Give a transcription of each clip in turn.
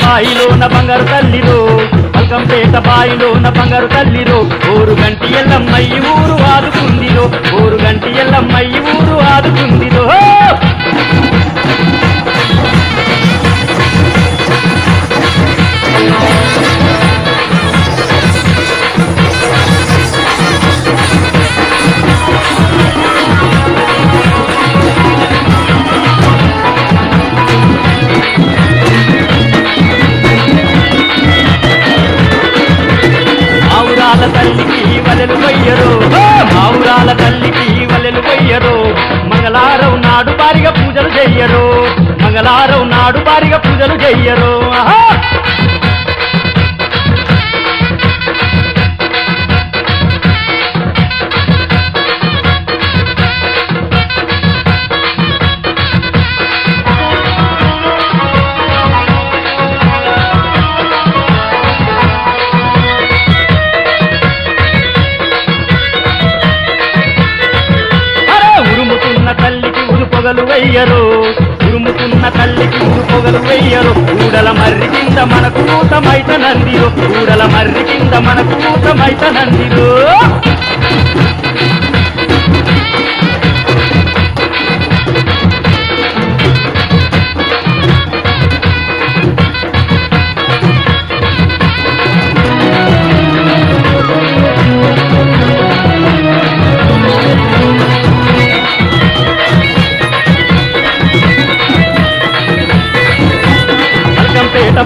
బాయిలోన బంగారు తల్లిరో మల్కంపేట బాయిలోన బంగారు తల్లిరో ఊరు గంటి ఎల్లమ్మయ్యి ఊరు ఆదుకుందిరో ఊరు గంటి ఎల్లమ్మయ్యి ఊరు ఆదుకుందిరో మావురాల తల్లికి వలెలు కొయ్యరు మావురాల తల్లికి వలెలు కొయ్యరు మంగళారం నాడు భారీగా పూజలు చెయ్యరు మంగళారం నాడు భారీగా పూజలు చెయ్యరు తల్లికి ఉరు పొగలు వెయ్యరు ఉరుముతున్న తల్లికి ఉరు పొగలు వెయ్యరు ఊడల మర్రి కింద మనకు ఊతమైత నందిరు ఊడల మర్రి కింద మనకు ఊతమైత నందిరు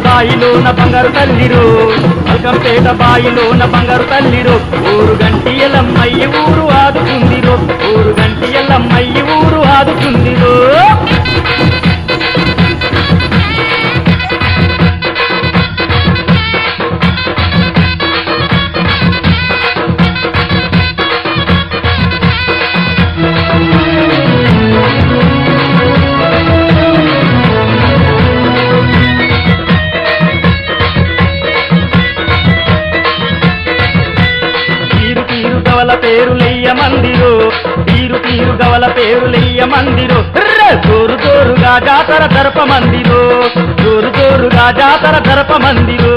బాయిలోన బంగారు తల్లిరు మల్కంపేట బాయిలోన బంగారు తల్లిరు ఊరు గంటి ఎల్లమ్మయ్యి ఊరు ఆదుకుందిరో ఊరు గంటి ఎల్లమ్మయ్యి ఊరు ఆదుకుందిరో గవల పేరులెయ్య మందిరు తీరు తీరు గవల పేరులెయ్య మందిరు జోరు జోరుగా జాతర జరప మందిరు జోరు జోరుగా జాతర జరప మందిరు